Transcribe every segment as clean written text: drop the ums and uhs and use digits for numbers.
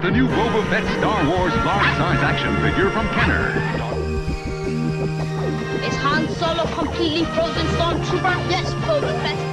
the new Boba Fett Star Wars large-size action figure from Kenner. Is Han Solo completely frozen stormtrooper? Yes, Boba Fett.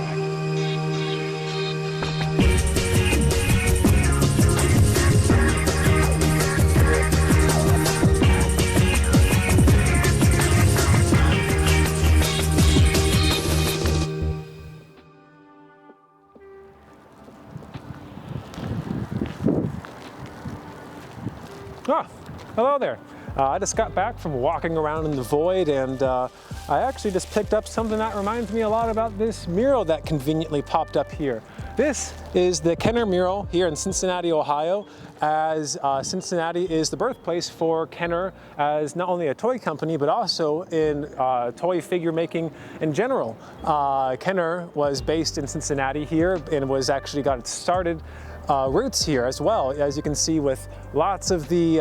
Ah, hello there. I just got back from walking around in the void, and I actually just picked up something that reminds me a lot about this mural that conveniently popped up here. This is the Kenner mural here in Cincinnati, Ohio, as Cincinnati is the birthplace for Kenner as not only a toy company, but also in toy figure making in general. Kenner was based in Cincinnati here and was actually got it started roots here as well, as you can see, with lots of the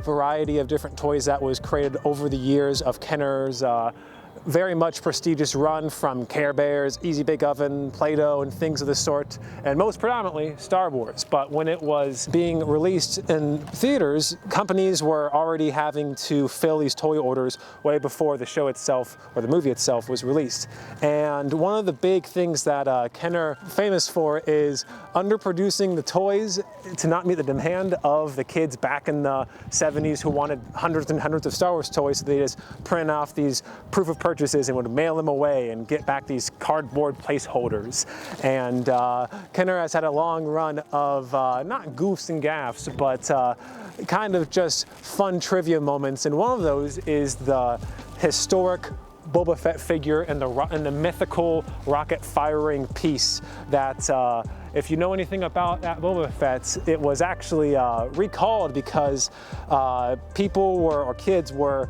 variety of different toys that was created over the years of Kenner's very much prestigious run, from Care Bears, Easy Bake Oven, Play-Doh, and things of the sort, and most predominantly Star Wars. But when it was being released in theaters, companies were already having to fill these toy orders way before the show itself or the movie itself was released. And one of the big things that Kenner famous for is underproducing the toys to not meet the demand of the kids back in the 70s who wanted hundreds and hundreds of Star Wars toys, so they just print off these proof of purchases and would mail them away and get back these cardboard placeholders. And Kenner has had a long run of not goofs and gaffes, but kind of just fun trivia moments. And one of those is the historic Boba Fett figure and the mythical rocket firing piece that if you know anything about that Boba Fett, it was actually recalled because people or kids were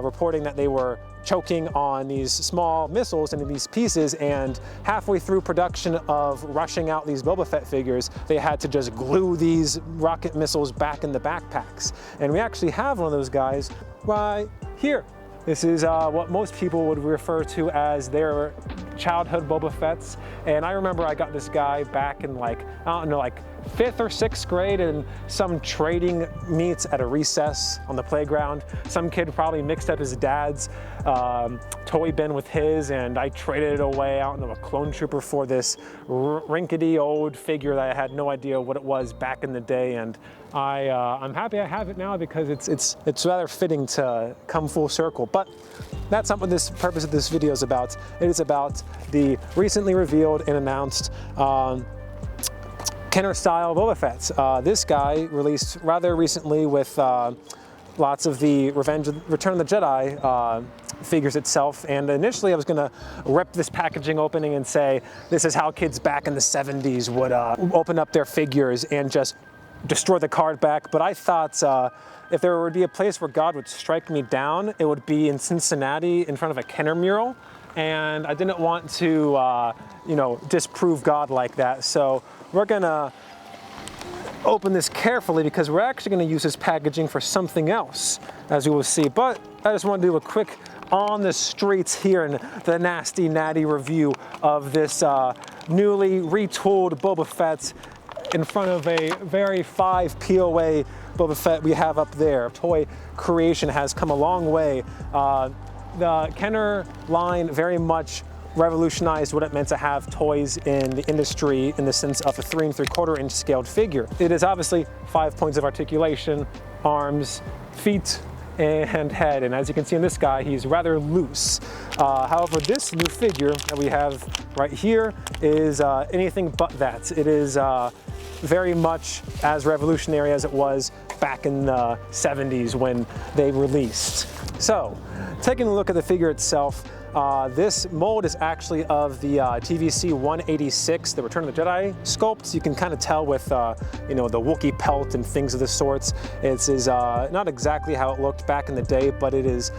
reporting that they were choking on these small missiles into these pieces, and halfway through production of rushing out these Boba Fett figures, they had to just glue these rocket missiles back in the backpacks. And we actually have one of those guys right here. This is what most people would refer to as their childhood Boba Fetts. And I remember I got this guy back in like 5th or 6th grade in some trading meets at a recess on the playground. Some kid probably mixed up his dad's toy bin with his, and I traded it away out into a clone trooper for this rinkety old figure that I had no idea what it was back in the day. And I'm happy I have it now because it's rather fitting to come full circle. But that's not what this purpose of this video is about. It is about the recently revealed and announced Kenner style Boba Fett. This guy released rather recently with lots of the Return of the Jedi figures itself, and initially I was gonna rip this packaging opening and say this is how kids back in the 70s would open up their figures and just destroy the card back. But I thought if there would be a place where God would strike me down, it would be in Cincinnati in front of a Kenner mural, and I didn't want to disprove God like that. So we're gonna open this carefully because we're actually gonna use this packaging for something else, as you will see. But I just want to do a quick on the streets here in the Nasty Natty review of this newly retooled Boba Fett in front of a very 5 POA Boba Fett we have up there. Toy creation has come a long way. The Kenner line very much revolutionized what it meant to have toys in the industry in the sense of a 3 3/4 inch scaled figure. It is obviously 5 points of articulation, arms, feet, and head. And as you can see in this guy, he's rather loose. However, this new figure that we have right here is anything but that. It is very much as revolutionary as it was back in the 70s when they released. So, taking a look at the figure itself, this mold is actually of the TVC 186, the Return of the Jedi sculpt. You can kind of tell with the Wookiee pelt and things of the sorts. It is not exactly how it looked back in the day, but it is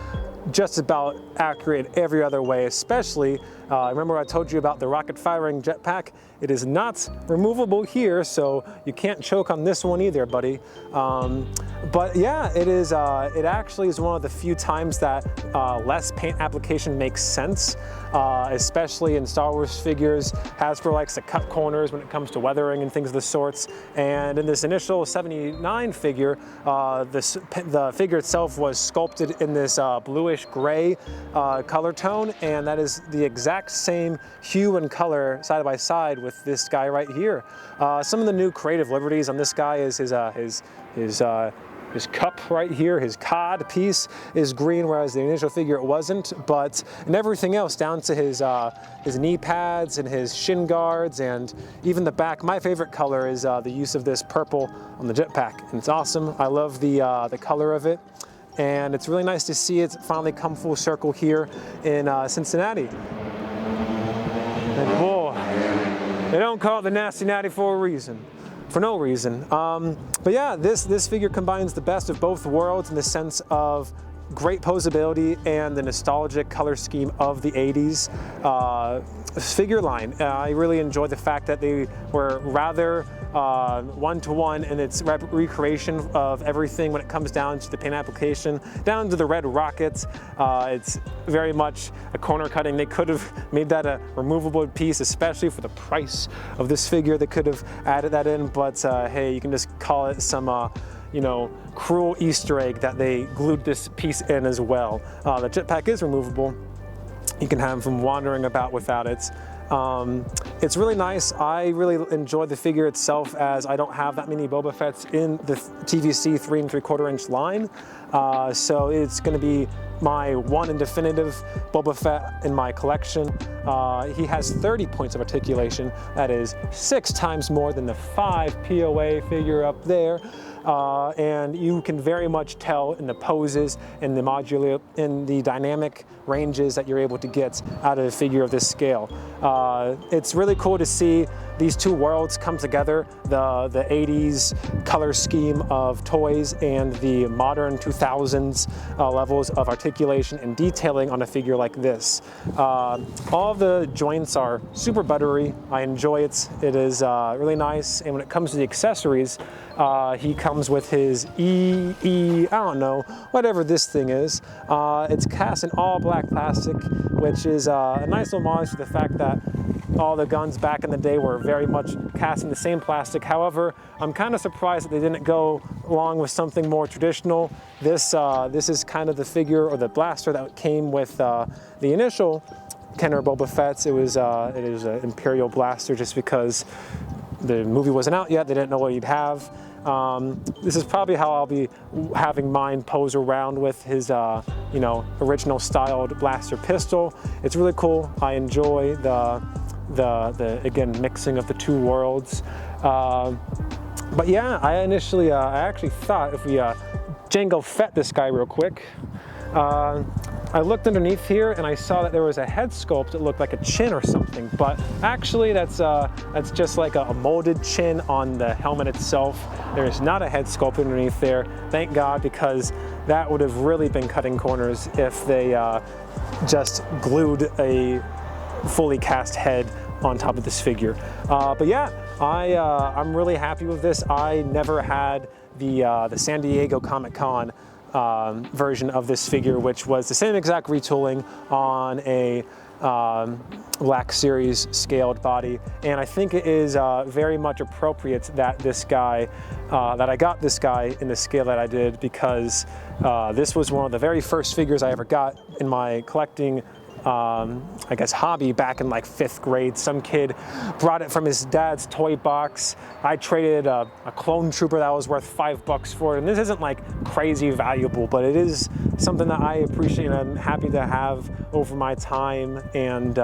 just about accurate every other way, especially, remember I told you about the rocket firing jetpack? It is not removable here, so you can't choke on this one either, buddy. But yeah, it is. It actually is one of the few times that less paint application makes sense, especially in Star Wars figures. Hasbro likes to cut corners when it comes to weathering and things of the sorts. And in this initial 79 figure, the figure itself was sculpted in this bluish gray color tone, and that is the exact same hue and color side by side with this guy right here. Some of the new creative liberties on this guy is his cup right here, his cod piece is green, whereas the initial figure it wasn't. But and everything else, down to his knee pads and his shin guards, and even the back. My favorite color is the use of this purple on the jetpack, and it's awesome. I love the color of it, and it's really nice to see it finally come full circle here in Cincinnati. And boy, they don't call it the Nasty Natty for a reason. For no reason. But yeah, this figure combines the best of both worlds in the sense of great posability and the nostalgic color scheme of the 80s figure line. I really enjoy the fact that they were rather one-to-one in its recreation of everything when it comes down to the paint application, down to the red rockets. It's very much a corner cutting. They could have made that a removable piece, especially for the price of this figure. They could have added that in, but hey, you can just call it some you know, cruel Easter egg that they glued this piece in as well. The jetpack is removable. You can have them wandering about without it. It's really nice. I really enjoy the figure itself, as I don't have that many Boba Fetts in the TVC 3 3/4 inch line. So it's going to be my one and definitive Boba Fett in my collection. He has 30 points of articulation. That is 6 times more than the 5 POA figure up there. And you can very much tell in the poses and in the dynamic ranges that you're able to get out of a figure of this scale. It's really cool to see these two worlds come together, the 80s color scheme of toys and the modern 2000s levels of articulation and detailing on a figure like this. All the joints are super buttery. I enjoy it. It is really nice. And when it comes to the accessories, he comes with his I don't know, whatever this thing is. It's cast in all black plastic, which is a nice homage to the fact that all the guns back in the day were very much cast in the same plastic. However, I'm kind of surprised that they didn't go along with something more traditional. This is kind of the figure or the blaster that came with the initial Kenner Boba Fett's. It is an Imperial blaster, just because the movie wasn't out yet. They didn't know what he'd have. This is probably how I'll be having mine pose around with his, you know, original styled blaster pistol. It's really cool. I enjoy the again, mixing of the two worlds. But yeah, I actually thought if we Jango Fett this guy real quick, I looked underneath here and I saw that there was a head sculpt that looked like a chin or something, but actually that's just like a molded chin on the helmet itself. There is not a head sculpt underneath there, thank God, because that would have really been cutting corners if they just glued a fully cast head on top of this figure. But yeah, I'm really happy with this. I never had the San Diego Comic-Con version of this figure, which was the same exact retooling on a Black Series scaled body, and I think it is very much appropriate that this guy, that I got this guy in the scale that I did, because this was one of the very first figures I ever got in my collecting I guess hobby back in like 5th grade. Some kid brought it from his dad's toy box. I traded a clone trooper that was worth $5 for it, and this isn't like crazy valuable, but it is something that I appreciate and I'm happy to have over my time, and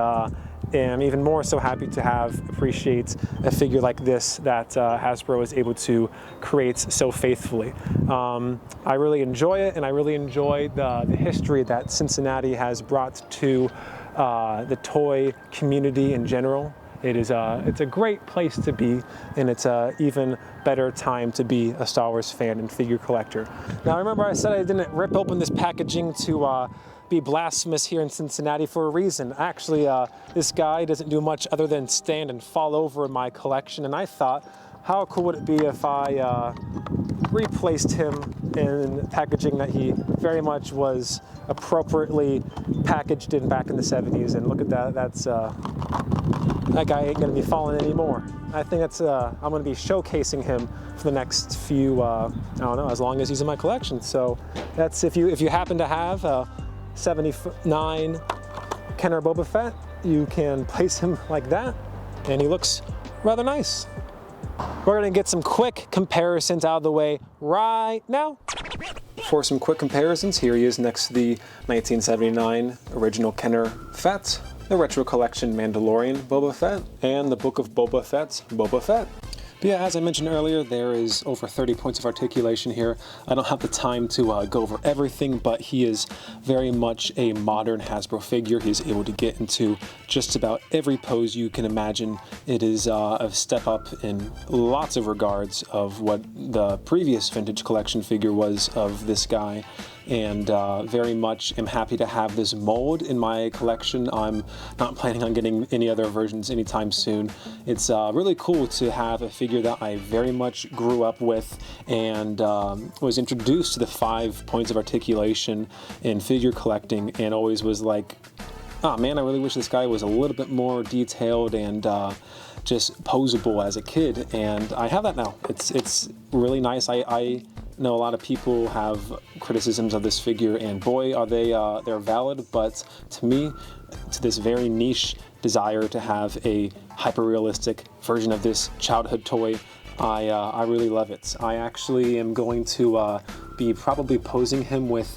I'm even more so happy to appreciate a figure like this that Hasbro is able to create so faithfully. I really enjoy it, and I really enjoy the history that Cincinnati has brought to the toy community in general. It's a great place to be, and it's an even better time to be a Star Wars fan and figure collector. Now remember I said I didn't rip open this packaging to be blasphemous here in Cincinnati for a reason. Actually, this guy doesn't do much other than stand and fall over in my collection, and I thought, how cool would it be if I replaced him in packaging that he very much was appropriately packaged in back in the 70s. And look at that, that guy ain't gonna be falling anymore. I think that's, I'm gonna be showcasing him for the next few, I don't know, as long as he's in my collection. So that's, if you happen to have a 79 Kenner Boba Fett, you can place him like that, and he looks rather nice. We're gonna get some quick comparisons out of the way right now. For some quick comparisons, here he is next to the 1979 original Kenner Fett, the Retro Collection Mandalorian Boba Fett, and the Book of Boba Fett's Boba Fett. But yeah, as I mentioned earlier, there is over 30 points of articulation here. I don't have the time to go over everything, but he is very much a modern Hasbro figure. He's able to get into just about every pose you can imagine. It is a step up in lots of regards of what the previous vintage collection figure was of this guy. And very much am happy to have this mold in my collection. I'm not planning on getting any other versions anytime soon. It's really cool to have a figure that I very much grew up with and was introduced to the 5 points of articulation in figure collecting, and always was like, oh man, I really wish this guy was a little bit more detailed and just posable as a kid, and I have that now. It's really nice. I know a lot of people have criticisms of this figure, and boy, are they're valid, but to me, to this very niche desire to have a hyper-realistic version of this childhood toy, I really love it. I actually am going to be probably posing him with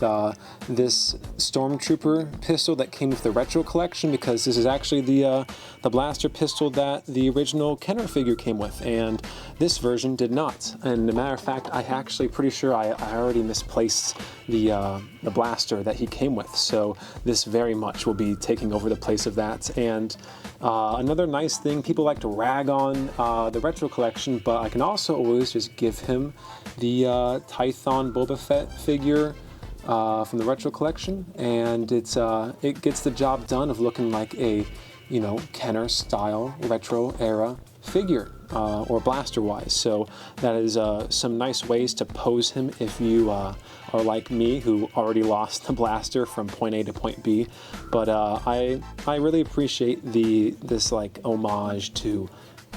this Stormtrooper pistol that came with the Retro Collection, because this is actually the blaster pistol that the original Kenner figure came with, and this version did not. And as a matter of fact, I actually pretty sure I already misplaced the blaster that he came with, so this very much will be taking over the place of that. And another nice thing, people like to rag on the Retro Collection, but I can also always just give him the Tython Boba Fett figure from the Retro Collection, and it gets the job done of looking like a, you know, Kenner style retro era figure, or blaster wise. So that is some nice ways to pose him if you are like me, who already lost the blaster from point A to point B. But I really appreciate this like homage to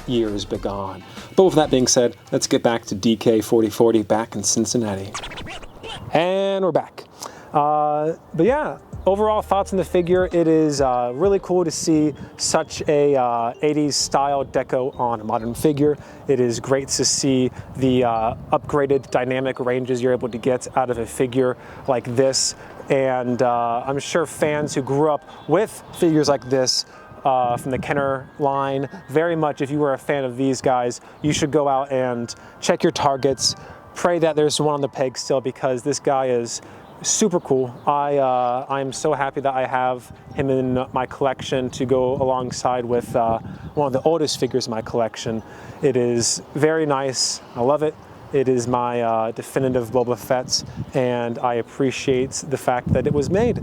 years begone. But with that being said, let's get back to DK4040 back in Cincinnati. And we're back. But yeah, overall thoughts on the figure. It is really cool to see such a 80s style deco on a modern figure. It is great to see the upgraded dynamic ranges you're able to get out of a figure like this. And I'm sure fans who grew up with figures like this from the Kenner line, very much, if you were a fan of these guys, you should go out and check your targets. Pray that there's one on the peg still, because this guy is super cool. I'm so happy that I have him in my collection to go alongside with one of the oldest figures in my collection. It is very nice. I love it. It is my definitive Boba Fett, and I appreciate the fact that it was made.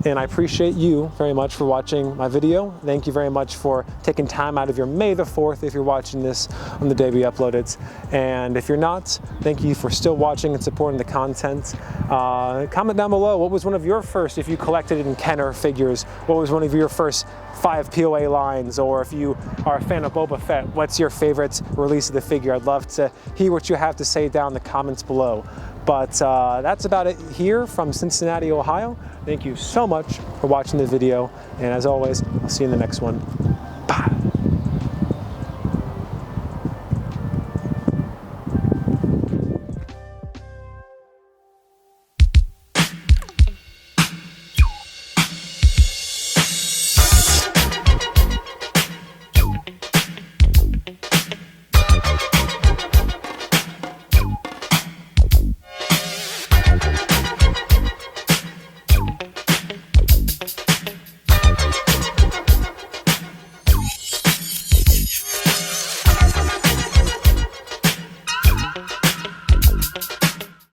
And I appreciate you very much for watching my video. Thank you very much for taking time out of your May the 4th if you're watching this on the day we upload it. And if you're not, thank you for still watching and supporting the content. Comment down below, what was one of your first, if you collected in Kenner figures, what was one of your first 5 POA lines? Or if you are a fan of Boba Fett, what's your favorite release of the figure? I'd love to hear what you have to say down in the comments below. But that's about it here from Cincinnati, Ohio. Thank you so much for watching the video, and as always, I'll see you in the next one.